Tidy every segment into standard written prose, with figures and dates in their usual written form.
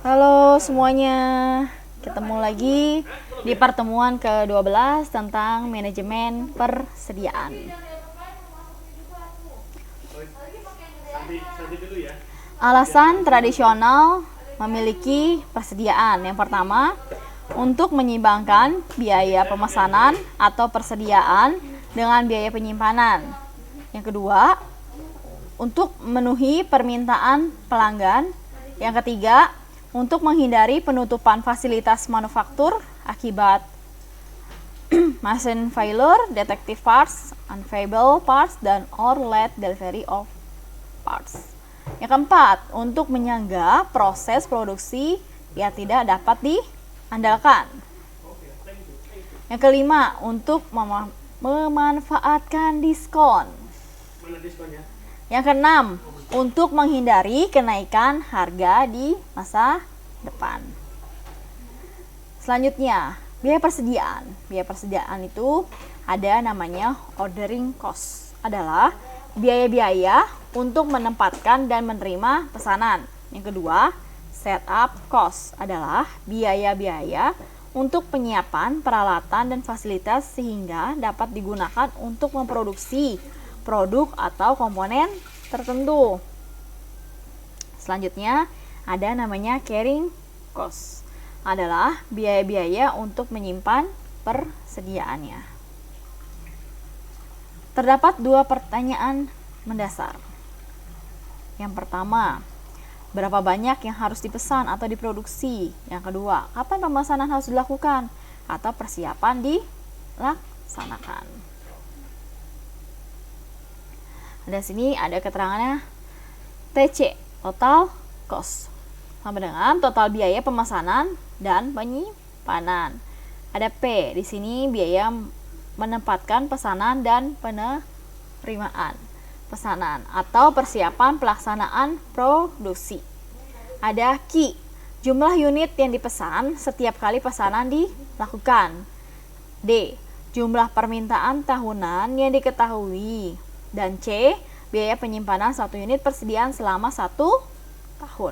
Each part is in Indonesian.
Halo semuanya, ketemu lagi di pertemuan ke-12 tentang manajemen persediaan. Alasan tradisional memiliki persediaan. Yang pertama, untuk menyeimbangkan biaya pemesanan atau persediaan dengan biaya penyimpanan. Yang kedua, untuk memenuhi permintaan pelanggan. Yang ketiga, untuk menghindari penutupan fasilitas manufaktur akibat machine failure, defective parts, unavailable parts, dan or late delivery of parts. Yang keempat, untuk menyangga proses produksi yang tidak dapat diandalkan. Yang kelima, untuk memanfaatkan diskon. Yang keenam, untuk menghindari kenaikan harga di masa depan. Selanjutnya, biaya persediaan. Biaya persediaan itu ada namanya ordering cost. Adalah biaya-biaya untuk menempatkan dan menerima pesanan. Yang kedua, setup cost adalah biaya-biaya untuk penyiapan peralatan dan fasilitas sehingga dapat digunakan untuk memproduksi produk atau komponen tertentu. Selanjutnya ada namanya carrying cost, adalah biaya-biaya untuk menyimpan persediaannya. Terdapat dua pertanyaan mendasar. Yang pertama, berapa banyak yang harus dipesan atau diproduksi? Yang kedua, kapan pemesanan harus dilakukan atau persiapan dilaksanakan? Di sini ada keterangannya. TC, total cost, sama dengan total biaya pemesanan dan penyimpanan. Ada P, di sini biaya menempatkan pesanan dan penerimaan pesanan atau persiapan pelaksanaan produksi. Ada Q, jumlah unit yang dipesan setiap kali pesanan dilakukan. D, jumlah permintaan tahunan yang diketahui. Dan C, biaya penyimpanan 1 unit persediaan selama 1 tahun.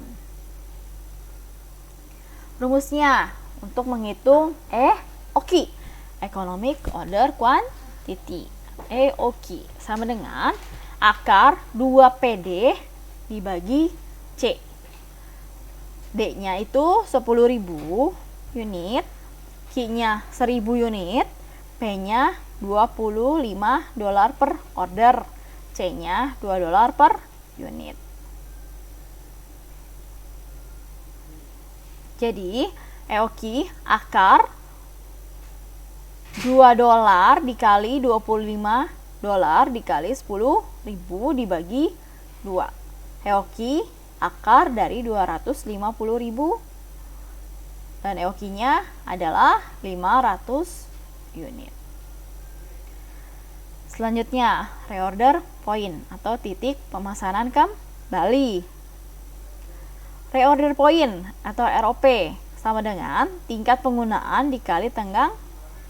Rumusnya untuk menghitung EOQ, Economic Order Quantity. EOQ sama dengan akar 2PD dibagi C. D-nya itu 10.000 unit, Q-nya 1.000 unit, P-nya $25 per order, C-nya $2 per unit. Jadi EOQ akar $2 dikali $25 dikali 10.000 dibagi 2. EOQ akar dari 250.000 dan EOQ-nya adalah 500 unit. Selanjutnya, reorder point atau titik pemesanan kembali. Reorder point atau ROP sama dengan tingkat penggunaan dikali tenggang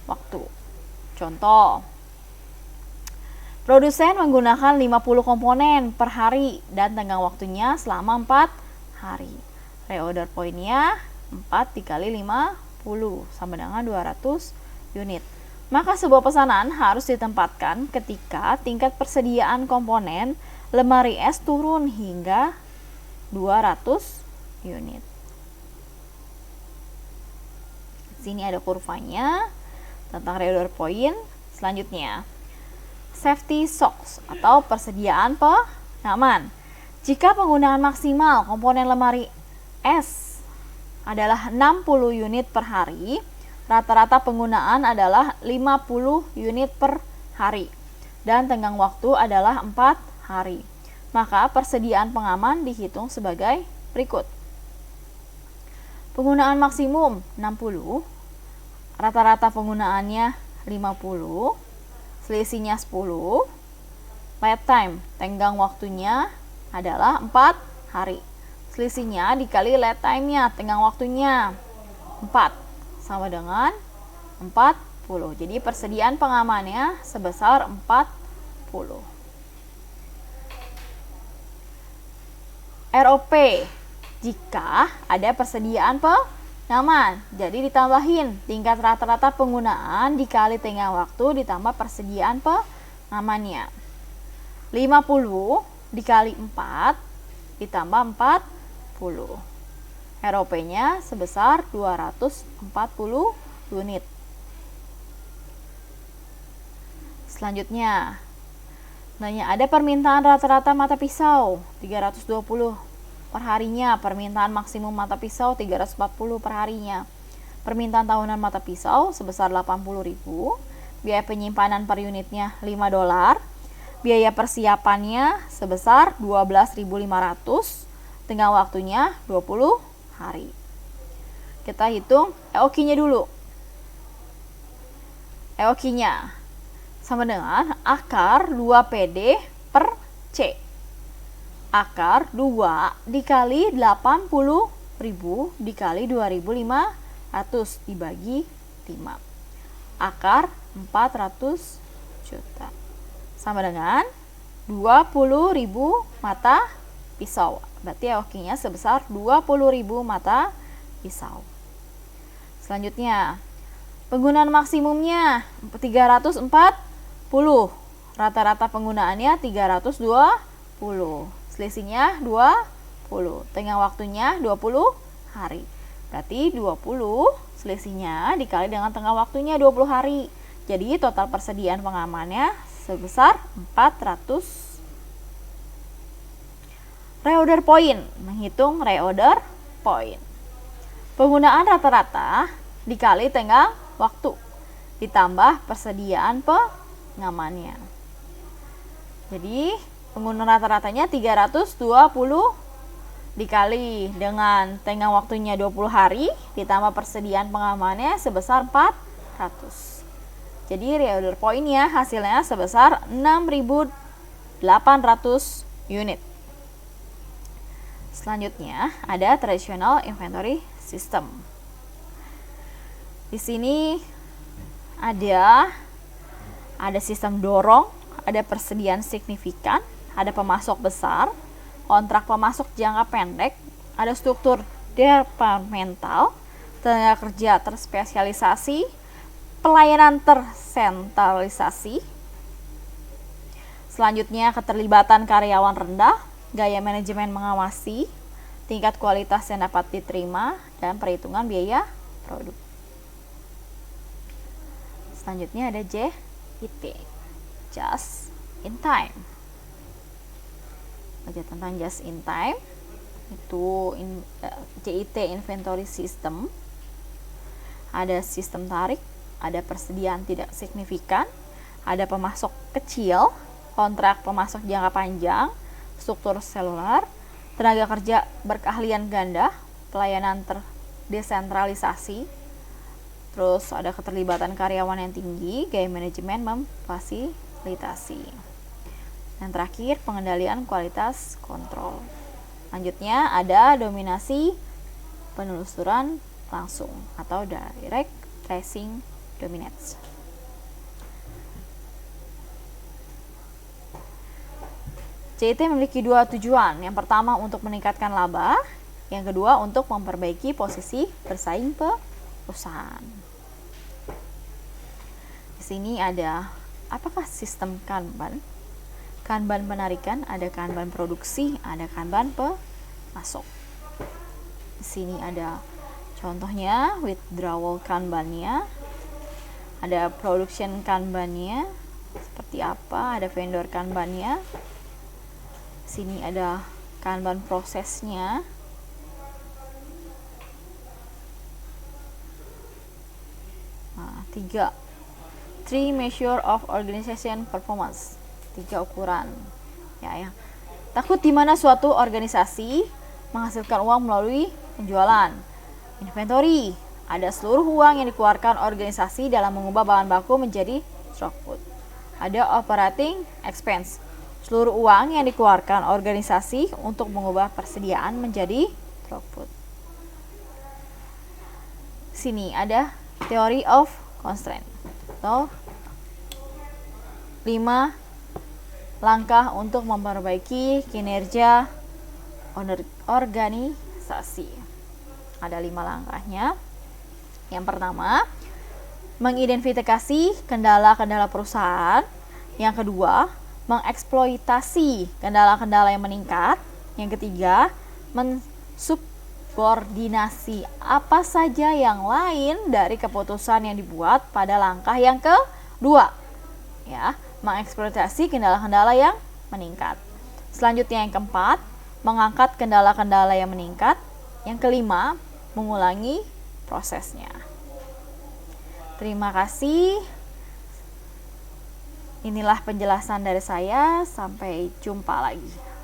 waktu. Contoh, produsen menggunakan 50 komponen per hari dan tenggang waktunya selama 4 hari. Reorder point-nya 4 dikali 50 sama dengan 200 unit. Maka sebuah pesanan harus ditempatkan ketika tingkat persediaan komponen lemari es turun hingga 200 unit. Sini ada kurvanya tentang reorder point. Selanjutnya, safety stocks atau persediaan pengaman. Jika penggunaan maksimal komponen lemari es adalah 60 unit per hari, rata-rata penggunaan adalah 50 unit per hari dan tenggang waktu adalah 4 hari. Maka persediaan pengaman dihitung sebagai berikut. Penggunaan maksimum 60, rata-rata penggunaannya 50, selisihnya 10, lead time, tenggang waktunya adalah 4 hari. Selisihnya dikali lead time-nya, tenggang waktunya 4. Sama dengan 40. Jadi persediaan pengamannya sebesar 40. ROP jika ada persediaan pengaman. Jadi ditambahin tingkat rata-rata penggunaan dikali tengah waktu ditambah persediaan pengamannya. 50 dikali 4 ditambah 40. ROP-nya sebesar 240 unit. Selanjutnya, ada permintaan rata-rata mata pisau 320 per harinya, permintaan maksimum mata pisau 340 per harinya. Permintaan tahunan mata pisau sebesar 80.000, biaya penyimpanan per unitnya $5, biaya persiapannya sebesar 12.500, tengah waktunya 20 hari. Kita hitung EOQ-nya dulu. EOQ-nya sama dengan akar 2PD per C. Akar 2 dikali 80.000 dikali 2.500 dibagi 5. Akar 400 juta. Sama dengan 20.000 mata pisau. Berarti EOQ-nya sebesar 20.000 mata pisau. Selanjutnya, penggunaan maksimumnya 340. Rata-rata penggunaannya 320. Selisihnya 20. Tengah waktunya 20 hari. Berarti 20 selisihnya dikali dengan tengah waktunya 20 hari. Jadi total persediaan pengamannya sebesar 400. Reorder point, menghitung reorder point. Penggunaan rata-rata dikali tengah waktu ditambah persediaan pengamannya. Jadi penggunaan rata-ratanya 320 dikali dengan tengah waktunya 20 hari ditambah persediaan pengamannya sebesar 400. Jadi reorder pointnya hasilnya sebesar 6.800 unit. Selanjutnya ada traditional inventory system. Di sini ada sistem dorong, ada persediaan signifikan, ada pemasok besar, kontrak pemasok jangka pendek, ada struktur departemental, tenaga kerja terspesialisasi, pelayanan tersentralisasi. Selanjutnya keterlibatan karyawan rendah, gaya manajemen mengawasi, tingkat kualitas yang dapat diterima, dan perhitungan biaya produk. Selanjutnya ada JIT, just in time. Baca tentang just in time, itu JIT inventory system. Ada sistem tarik, ada persediaan tidak signifikan, ada pemasok kecil, kontrak pemasok jangka panjang, struktur seluler, tenaga kerja berkeahlian ganda, pelayanan terdesentralisasi, terus ada keterlibatan karyawan yang tinggi, gaya manajemen memfasilitasi. Dan terakhir, pengendalian kualitas kontrol. Lanjutnya ada dominasi penelusuran langsung atau direct tracing dominates. JIT memiliki dua tujuan. Yang pertama untuk meningkatkan laba, yang kedua untuk memperbaiki posisi bersaing perusahaan. Di sini ada apakah sistem Kanban? Kanban penarikan, ada Kanban produksi, ada Kanban pemasok. Di sini ada contohnya withdrawal Kanban-nya, ada production Kanban-nya, seperti apa, ada vendor Kanban-nya. Di sini ada Kanban prosesnya. Nah, 3 measure of organization performance. 3 ukuran. Ya. Takut di mana suatu organisasi menghasilkan uang melalui penjualan. Inventory, ada seluruh uang yang dikeluarkan organisasi dalam mengubah bahan baku menjadi throughput. Ada operating expense, seluruh uang yang dikeluarkan organisasi untuk mengubah persediaan menjadi throughput. Sini ada theory of constraint atau 5 langkah untuk memperbaiki kinerja organisasi. Ada 5 langkahnya. Yang pertama, mengidentifikasi kendala-kendala perusahaan. Yang kedua, mengeksploitasi kendala-kendala yang meningkat. Yang ketiga, mensubordinasi apa saja yang lain dari keputusan yang dibuat pada langkah yang kedua. Ya, mengeksploitasi kendala-kendala yang meningkat. Selanjutnya yang keempat, mengangkat kendala-kendala yang meningkat. Yang kelima, mengulangi prosesnya. Terima kasih. Inilah penjelasan dari saya. Sampai jumpa lagi.